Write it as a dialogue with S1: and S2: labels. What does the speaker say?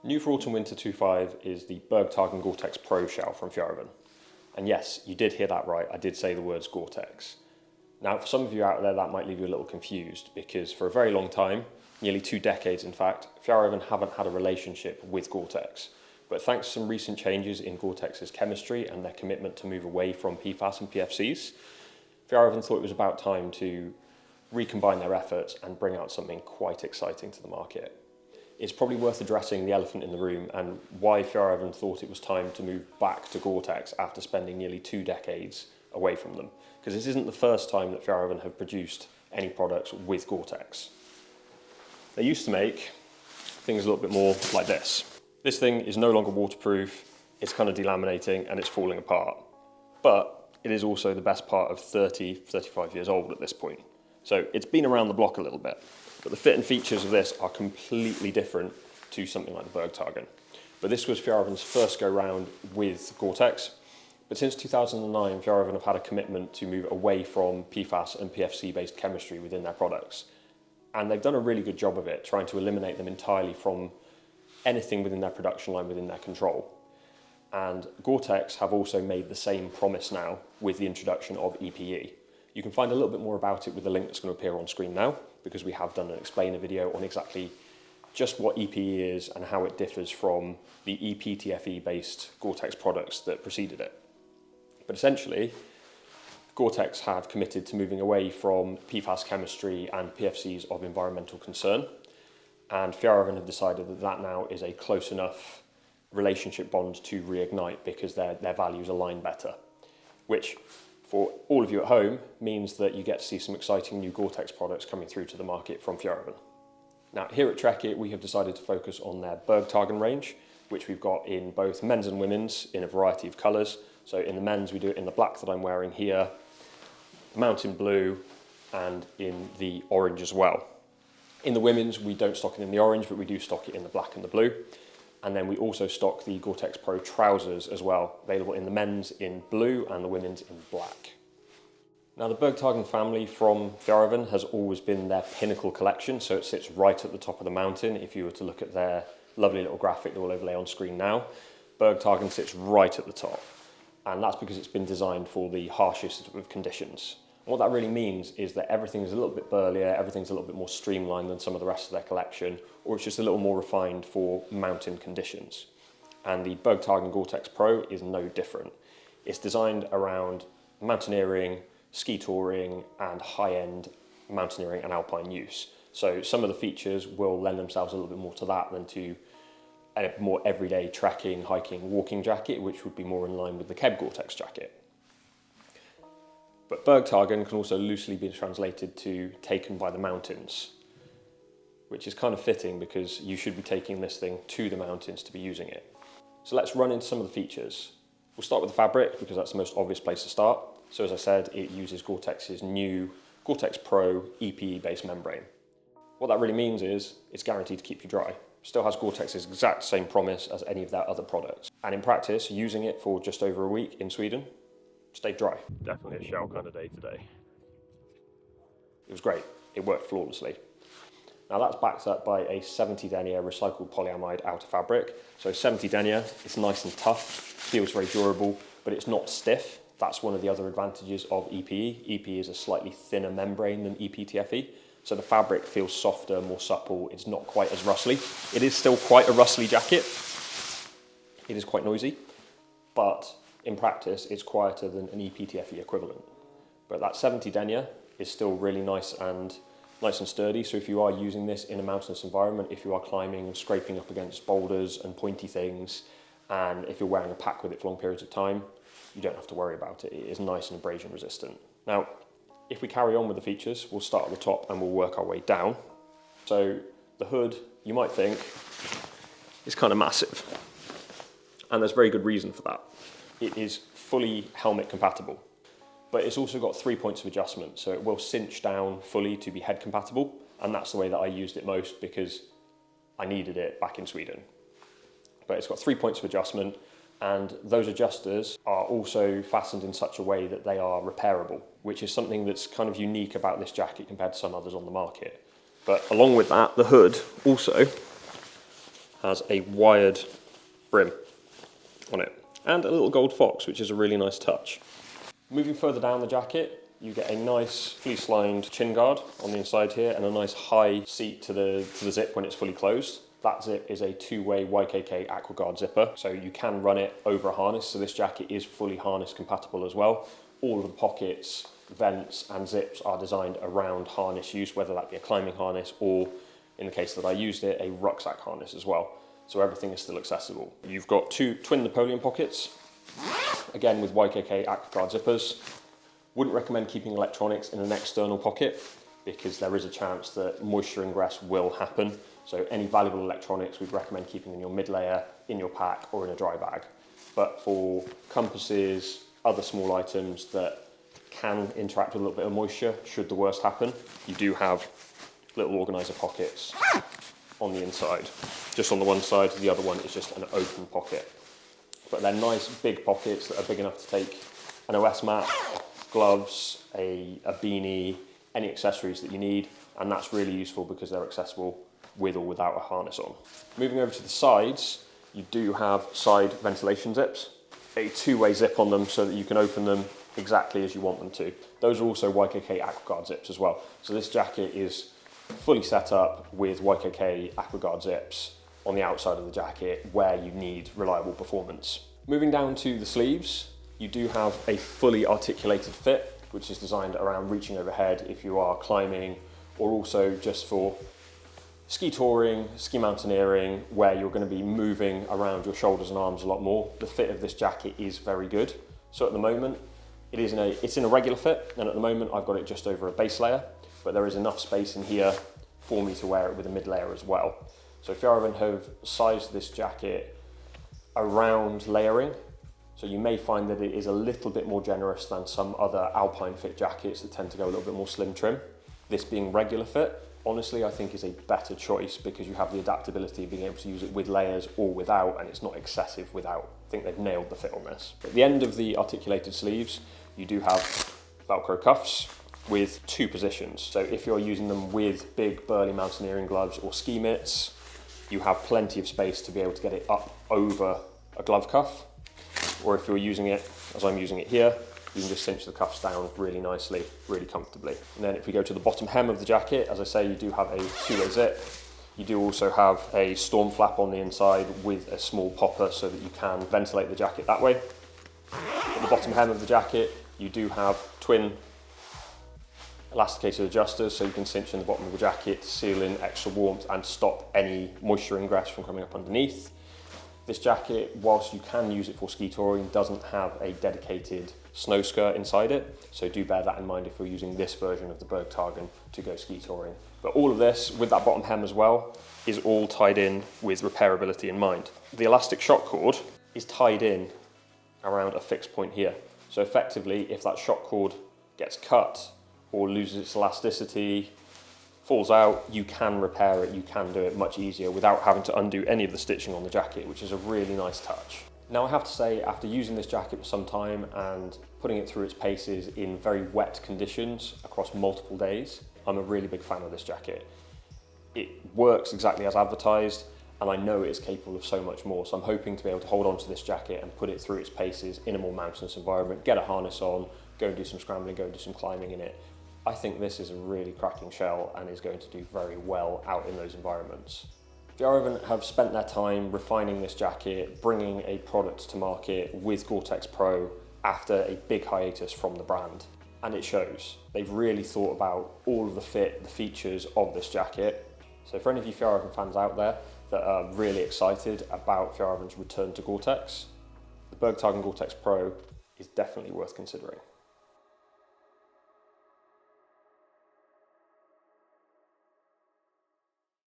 S1: New for Autumn Winter 25 is the Bergtagen GTX Pro shell from Fjällräven. And yes, you did hear that right, I did say the words Gore-Tex. Now for some of you out there that might leave you a little confused because for a very long time, nearly 2 decades in fact, Fjällräven haven't had a relationship with Gore-Tex. But thanks to some recent changes in Gore-Tex's chemistry and their commitment to move away from PFAS and PFCs, Fjällräven thought it was about time to recombine their efforts and bring out something quite exciting to the market. It's probably worth addressing the elephant in the room and why Fjällräven thought it was time to move back to Gore-Tex after spending nearly 2 decades away from them. Because this isn't the first time that Fjällräven have produced any products with Gore-Tex. They used to make things a little bit more like this. This thing is no longer waterproof, it's kind of delaminating and it's falling apart. But it is also the best part of 35 years old at this point. So it's been around the block a little bit. But the fit and features of this are completely different to something like the Bergtagen. But this was Fjällräven's first go round with Gore-Tex. But since 2009, Fjällräven have had a commitment to move away from PFAS and PFC based chemistry within their products. And they've done a really good job of it, trying to eliminate them entirely from anything within their production line within their control. And Gore-Tex have also made the same promise now with the introduction of EPE. You can find a little bit more about it with the link that's going to appear on screen now, because we have done an explainer video on exactly just what EPE is and how it differs from the ePTFE based Gore-Tex products that preceded it. But essentially, Gore-Tex have committed to moving away from PFAS chemistry and PFCs of environmental concern, and Fjällräven have decided that that now is a close enough relationship bond to reignite because their values align better, which for all of you at home means that you get to see some exciting new Gore-Tex products coming through to the market from Fjällräven. Now here at Trekitt we have decided to focus on their Bergtagen range, which we've got in both men's and women's in a variety of colours. So in the men's we do it in the black that I'm wearing here, mountain blue and in the orange as well. In the women's we don't stock it in the orange, but we do stock it in the black and the blue. And then we also stock the Gore-Tex Pro trousers as well, available in the men's in blue and the women's in black. Now the Bergtagen family from Fjällräven has always been their pinnacle collection, so it sits right at the top of the mountain. If you were to look at their lovely little graphic that will overlay on screen now, Bergtagen sits right at the top. And that's because it's been designed for the harshest of conditions. And what that really means is that everything is a little bit burlier, everything's a little bit more streamlined than some of the rest of their collection, or it's just a little more refined for mountain conditions. And the Bergtagen GTX Pro is no different. It's designed around mountaineering, ski touring, and high-end mountaineering and alpine use. So some of the features will lend themselves a little bit more to that than to a more everyday trekking, hiking, walking jacket, which would be more in line with the Keb Gore-Tex jacket. But Bergtagen can also loosely be translated to taken by the mountains, which is kind of fitting because you should be taking this thing to the mountains to be using it. So let's run into some of the features. We'll start with the fabric because that's the most obvious place to start. So as I said, it uses Gore-Tex's new Gore-Tex Pro EPE based membrane. What that really means is it's guaranteed to keep you dry. Still has Gore-Tex's exact same promise as any of their other products. And in practice, using it for just over a week in Sweden, stayed dry. Definitely a shell kind of day today. It was great. It worked flawlessly. Now that's backed up by a 70 denier recycled polyamide outer fabric. So 70 denier, it's nice and tough, feels very durable, but it's not stiff. That's one of the other advantages of EPE. EPE is a slightly thinner membrane than ePTFE. So the fabric feels softer, more supple. It's not quite as rustly. It is still quite a rustly jacket. It is quite noisy, but in practice, it's quieter than an ePTFE equivalent. But that 70 denier is still really nice and sturdy. So if you are using this in a mountainous environment, if you are climbing and scraping up against boulders and pointy things, and if you're wearing a pack with it for long periods of time, you don't have to worry about it. It is nice and abrasion resistant. Now, if we carry on with the features, we'll start at the top and we'll work our way down. So the hood, you might think, is kind of massive. And there's very good reason for that. It is fully helmet compatible, but it's also got 3 points of adjustment. So it will cinch down fully to be head compatible. And that's the way that I used it most because I needed it back in Sweden. But it's got 3 points of adjustment, and those adjusters are also fastened in such a way that they are repairable, which is something that's kind of unique about this jacket compared to some others on the market. But along with that, the hood also has a wired brim on it and a little gold fox, which is a really nice touch. Moving further down the jacket, you get a nice fleece-lined chin guard on the inside here and a nice high seat to the zip when it's fully closed. That zip is a two-way YKK AquaGuard zipper, so you can run it over a harness, so this jacket is fully harness compatible as well. All of the pockets, vents and zips are designed around harness use, whether that be a climbing harness or, in the case that I used it, a rucksack harness as well. So everything is still accessible. You've got two twin Napoleon pockets, again with YKK AquaGuard zippers. Wouldn't recommend keeping electronics in an external pocket because there is a chance that moisture ingress will happen. So any valuable electronics we'd recommend keeping in your mid layer, in your pack or in a dry bag. But for compasses, other small items that can interact with a little bit of moisture, should the worst happen, you do have little organizer pockets on the inside. Just on the one side, the other one is just an open pocket. But they're nice big pockets that are big enough to take an OS mat, gloves, a beanie, any accessories that you need, and that's really useful because they're accessible with or without a harness on. Moving over to the sides, you do have side ventilation zips, a two-way zip on them so that you can open them exactly as you want them to. Those are also YKK AquaGuard zips as well. So this jacket is fully set up with YKK AquaGuard zips on the outside of the jacket where you need reliable performance. Moving down to the sleeves, you do have a fully articulated fit, which is designed around reaching overhead if you are climbing, or also just for ski touring, ski mountaineering, where you're going to be moving around your shoulders and arms a lot more. The fit of this jacket is very good. So at the moment, it's in a regular fit, and at the moment I've got it just over a base layer, but there is enough space in here for me to wear it with a mid layer as well. So Fjällräven have sized this jacket around layering, so you may find that it is a little bit more generous than some other alpine fit jackets that tend to go a little bit more slim trim. This being regular fit, honestly, I think is a better choice because you have the adaptability of being able to use it with layers or without, and it's not excessive without. I think they've nailed the fit on this. At the end of the articulated sleeves, you do have Velcro cuffs with two positions. So if you're using them with big burly mountaineering gloves or ski mitts, you have plenty of space to be able to get it up over a glove cuff. Or if you're using it, as I'm using it here, you can just cinch the cuffs down really nicely, really comfortably. And then if we go to the bottom hem of the jacket, as I say, you do have a two-way zip. You do also have a storm flap on the inside with a small popper so that you can ventilate the jacket that way. At the bottom hem of the jacket, you do have twin elasticated adjusters so you can cinch in the bottom of the jacket to seal in extra warmth and stop any moisture ingress from coming up underneath. This jacket, whilst you can use it for ski touring, doesn't have a dedicated snow skirt inside it, so do bear that in mind if you're using this version of the Bergtagen to go ski touring. But all of this, with that bottom hem as well, is all tied in with repairability in mind. The elastic shock cord is tied in around a fixed point here. So effectively, if that shock cord gets cut or loses its elasticity, falls out, you can repair it, you can do it much easier without having to undo any of the stitching on the jacket, which is a really nice touch. Now I have to say, after using this jacket for some time and putting it through its paces in very wet conditions across multiple days, I'm a really big fan of this jacket. It works exactly as advertised, and I know it is capable of so much more, so I'm hoping to be able to hold on to this jacket and put it through its paces in a more mountainous environment, get a harness on, go and do some scrambling, go and do some climbing in it. I think this is a really cracking shell and is going to do very well out in those environments. Fjällräven have spent their time refining this jacket, bringing a product to market with Gore-Tex Pro after a big hiatus from the brand, and it shows. They've really thought about all of the fit, the features of this jacket. So for any of you Fjällräven fans out there that are really excited about Fjällräven's return to Gore-Tex, the Bergtagen GTX Pro is definitely worth considering.